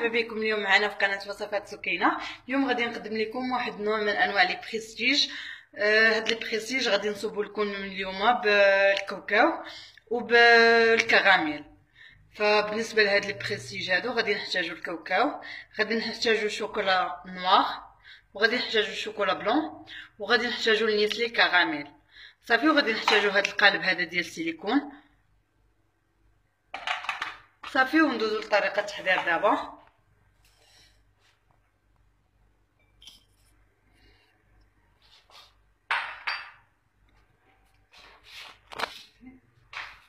مرحبا بكم اليوم معنا في قناه وصفات سكينه. اليوم غادي نقدم لكم واحد النوع من انواع لي بريستيج. هاد لي بريستيج غادي نصوبوا لكم اليوم بالكاوكاو وبالكراميل. فبالنسبه لهاد لي بريستيج هادو غادي نحتاجوا الكاوكاو، غادي نحتاجوا شوكولا نوار، وغادي نحتاجوا شوكولا بلون، وغادي نحتاجوا النيسلي كراميل. صافي، وغادي نحتاجوا هاد القالب هذا ديال السيليكون. صافي، وندوزو لطريقه التحضير دابا.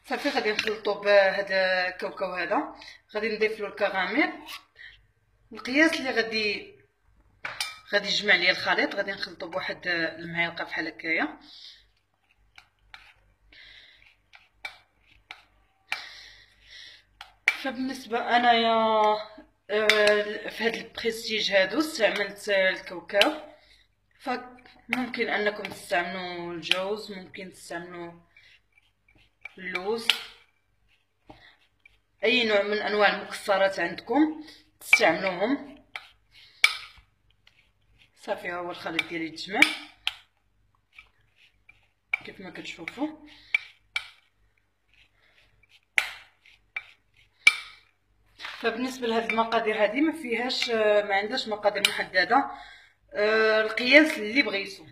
صافي، غادي نخلطو بهذا الكاوكاو هذا، غادي نضيف له الكراميل. القياس اللي غادي يجمع ليا الخليط غادي نخلطو بواحد المعلقه بحال هكايا. فبالنسبه انايا في هاد البريستيج هادو استعملت الكاوكاو، فممكن انكم تستعملوا الجوز، ممكن تستعملوا اللوز، اي نوع من انواع المكسرات عندكم تستعملوهم. صافي، ها هو الخليط ديالي يتجمع كيف ما كتشوفوا. فبالنسبه لهاد المقادير هذه ما فيهاش، ما عندهاش مقادير محدده، القياس اللي بغيتو.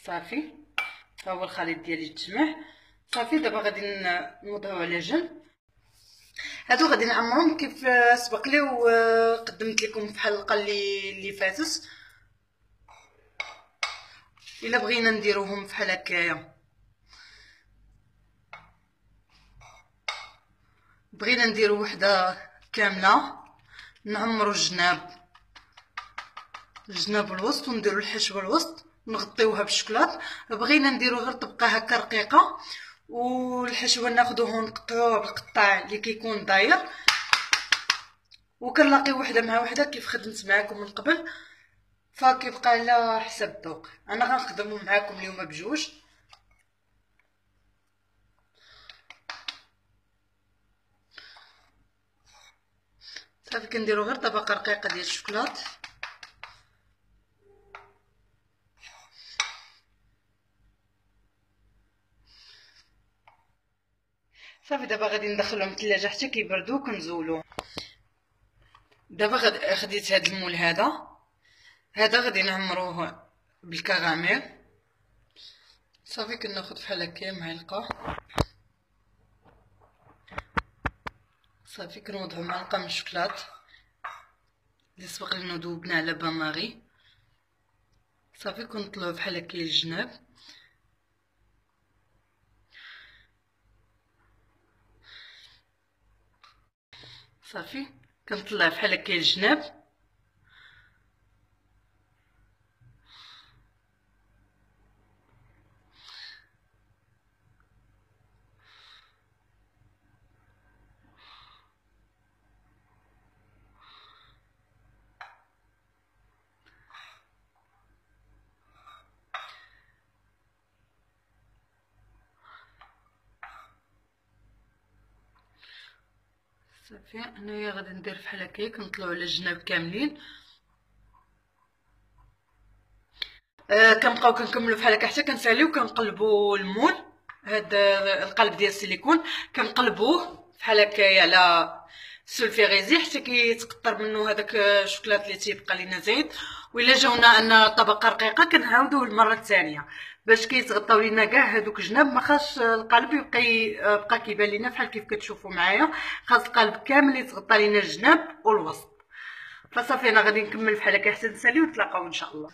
صافي، ها هو الخليط ديالي يتجمع. صافي، دابا غادي نوضعوه على جنب. هادو غادي نعمرهم كيف سبق لي وقدمت لكم في الحلقه اللي فاتت. الا بغينا نديروهم بحال هكايا، بغينا نديرو وحده كامله، نعمرو الجناب الوسط ونديرو الحشوه الوسط، نغطيوها بالشكلاط. بغينا نديرو غير طبقه هكا رقيقه، والحشوه ناخذوه ونقطعوه بالقطاع اللي كيكون داير، وكنلاقيو وحده مع وحده كيف خدمت معكم من قبل. فكيبقى على حسب الذوق. انا غنخدمو معكم اليوم بجوج. صافي، كنديرو غير طبقه رقيقه ديال الشوكولات. صافي، دابا غادي ندخلهم الثلاجه حتى كيبردوا كنزولوه. دابا خديت هذا المول هذا غادي نعمروه بالكراميل. صافي، كناخذ بحال هكا معلقه. صافي، كنوضعو معلقه من الشوكولات اللي سبق لنا ذوبنا على باماري. صافي، كنطلعو بحال هكا للجناب. صافي، كنطلع بحال هكا للجناب. صافي، انايا غادي ندير بحال هكا، كنطلعو على الجناب كاملين. كنبقاو كنكملوا بحال هكا حتى كنساليو، كنقلبوا المول. هاد القلب ديال السيليكون كنقلبوه بحال هكايا على السولفيغيزي حتى كيتقطر منه هذاك الشوكولات اللي تيبقى لينا زايد. وإلا جاونا ان طبقه رقيقه كنعاودوه المره الثانيه باش كيتغطاو لينا كاع هذوك الجناب. ما خاصش القلب يبقى كيبان لينا بحال كيف كتشوفوا معايا، خاص القلب كامل يتغطى لينا الجناب والوسط. فصافي، انا غادي نكمل بحال هكا حتى نساليو ونتلاقاو ان شاء الله.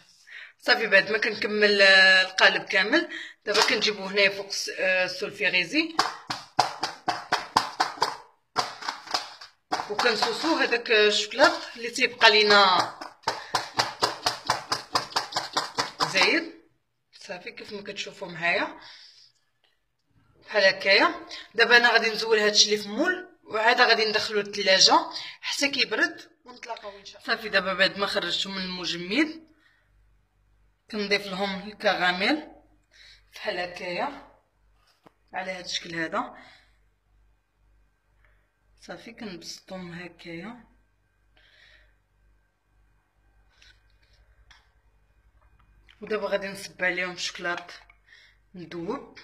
صافي، بعد ما كنكمل القالب كامل، دابا كنجيبو هنايا فوق السولفيغيزي وكنسوسو هذاك الشوكولات اللي تيبقى لينا زايد. صافي، كيف ما كتشوفوا معايا بحال هكايا. دابا انا غادي نزول هادشي اللي في مول، وعاد غادي ندخلو للثلاجه حتى كيبرد ونتلاقاو ان شاء الله. صافي، دابا بعد ما خرجتو من المجمد كنضيف لهم الكراميل بحال هكايا على هذا الشكل هذا. صافي كنبسطهم هكايا. ودابا غادي نصب عليهم الشكلاط مذوب.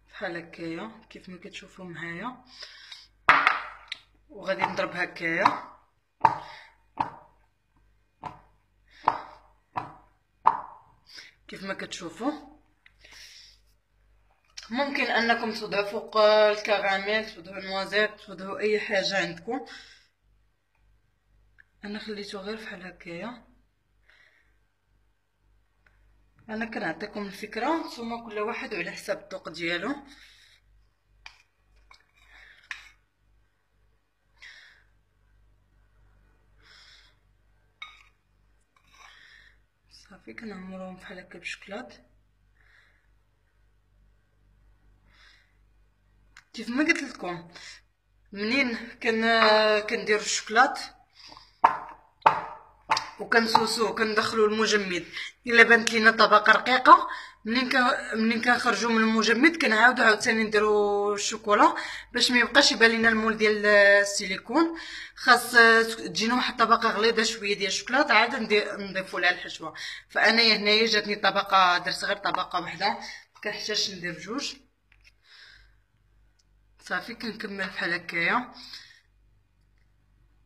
بحال هكايا كيف ما كتشوفوا معايا، وغادي نضرب هكايا. كيف ما كتشوفوا ممكن انكم توضعوا فوق الكراميل، توضعوا نوازيط، توضعوا اي حاجه عندكم. انا خليته غير بحال هكايا. انا كنعطيكم الفكره، نتوما كل واحد على حساب الذوق ديالو. صافي كنعمروهم بحال هكا بالشكلاط. كيف ما قلت لكم منين كنديروا الشكلاط وكنسوسوه كندخلوا المجمد، الا بانت لينا طبقه رقيقه منين كنخرجوا من المجمد كنعاودوا عاوتاني نديروا الشوكولا باش ما يبقاش يبان لينا المول ديال السيليكون. خاص تجينا واحد الطبقه غليظه شويه ديال الشوكولاط عاد نضيفوا لها الحشوه. فانايا هنايا جاتني طبقه، درت غير طبقه واحده، كنحتاجش ندير جوج. صافي كنكمل بحال هكايا،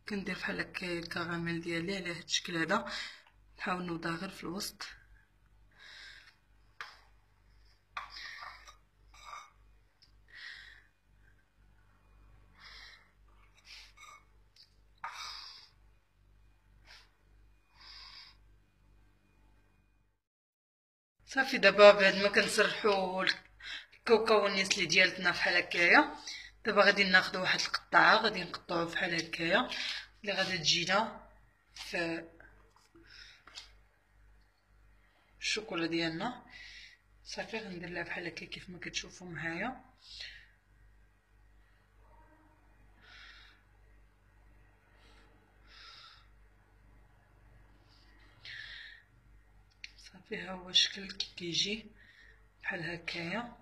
كندير بحال هكايا الكراميل ديالي على هاد الشكل هذا. نحاول نوضع غير في الوسط. صافي دابا بعد ما كنسرحوا الكاوكاو النسلي ديالتنا بحال هكايا، دابا غادي ناخذ واحد القطعه غادي نقطعوه بحال هكايا اللي غادي تجينا في الشوكولا ديالنا. صافي غندير لها بحال هكا كيف ما كتشوفوا معايا. صافي ها هو الشكل كيجي بحال هكايا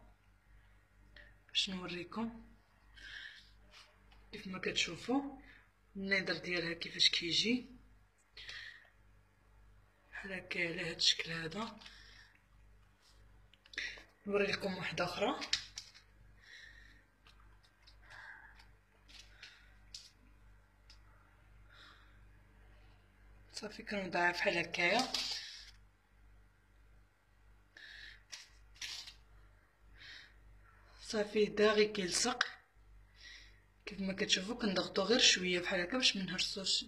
باش نوريكم. كيف ما كتشوفوا النظر ديالها كيفاش كيجي بحال هكايا على هاد الشكل هذا. نوري لكم واحده اخرى. صافي كنوضعها بحال هكايا. صافي داغي كيلصق كيف ما كتشوفوا. كنضغطو غير شويه بحال هكا باش ما نهرسوش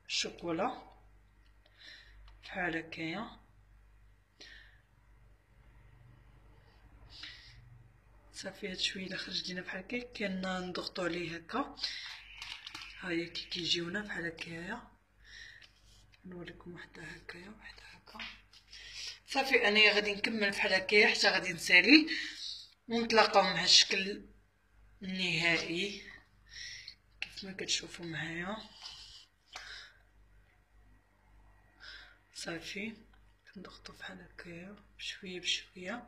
الشوكولا بحال هكايا. صافي هاد شويه الا خرج لينا بحال هكا كنضغطو عليه هكا. ها هي كي كيجيونا بحال هكايا. نوريكم وحده هكايا وحده هكا. صافي انايا غادي نكمل بحال هكايا حتى غادي نسالي ونتلاقاو مع الشكل النهائي كيف ما كتشوفوا معايا. صافي كنضغطو بحال هكايا بشويه بشويه.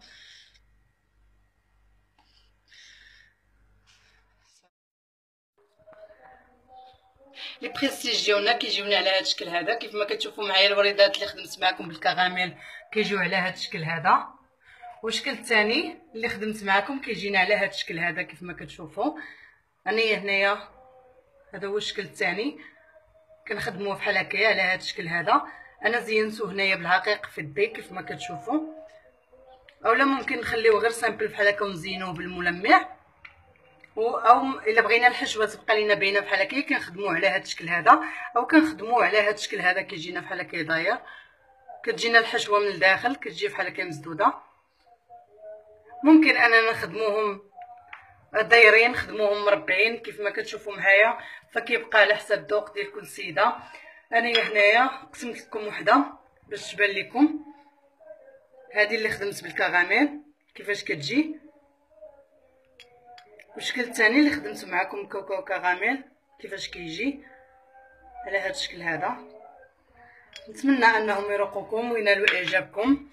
لي بريستيج ديالنا كيجيونا على هذا الشكل هذا. كيف ما كتشوفوا معايا الوريدات اللي خدمت معكم بالكراميل كيجيو على هذا الشكل هذا، والشكل الثاني اللي خدمت معكم كيجينا على هذا الشكل هذا. كيف ما كتشوفوا انايا هنايا هذا هو الشكل الثاني كنخدموه بحال هكايا على هذا الشكل هذا. انا زينته هنايا بالعقيق في الدي كيف ما كتشوفوا، اولا ممكن نخليوه غير سامبل بحال هكا ونزينوه بالملمع، او الا بغينا الحشوه تبقى لينا باينه بحال هكا كنخدموه على هذا الشكل هذا، او كنخدموه على هذا الشكل هذا كيجينا بحال هكا داير. كتجينا الحشوه من الداخل كتجي بحال هكا مسدوده. ممكن اننا نخدموهم دايرين نخدموهم مربعين كيف ما كتشوفوا معايا، فكيبقى على حسب الذوق ديال كل سيده. انايا هنايا قسمت لكم وحده باش تبان لكم. هذه اللي خدمت بالكراميل كيفاش كتجي، والشكل الثاني اللي خدمت معكم كاوكاو كراميل كيفاش كيجي على هذا الشكل هذا. نتمنى انهم يروقوكم وينالوا اعجابكم.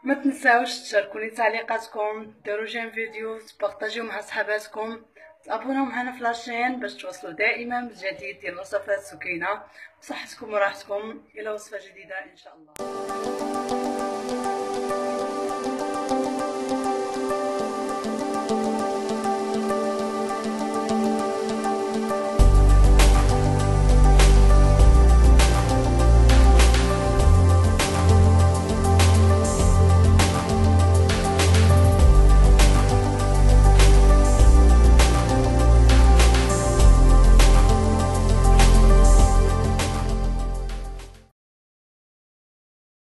ما تنساوش تشاركوني تعليقاتكم، ديروا جيم فيديو، تبارطاجيو مع صحاباتكم، تابوناو معنا في لاشين باش توصلوا دائما بالجديد ديال وصفات سكينه. بصحتكم وراحتكم، الى وصفه جديده ان شاء الله.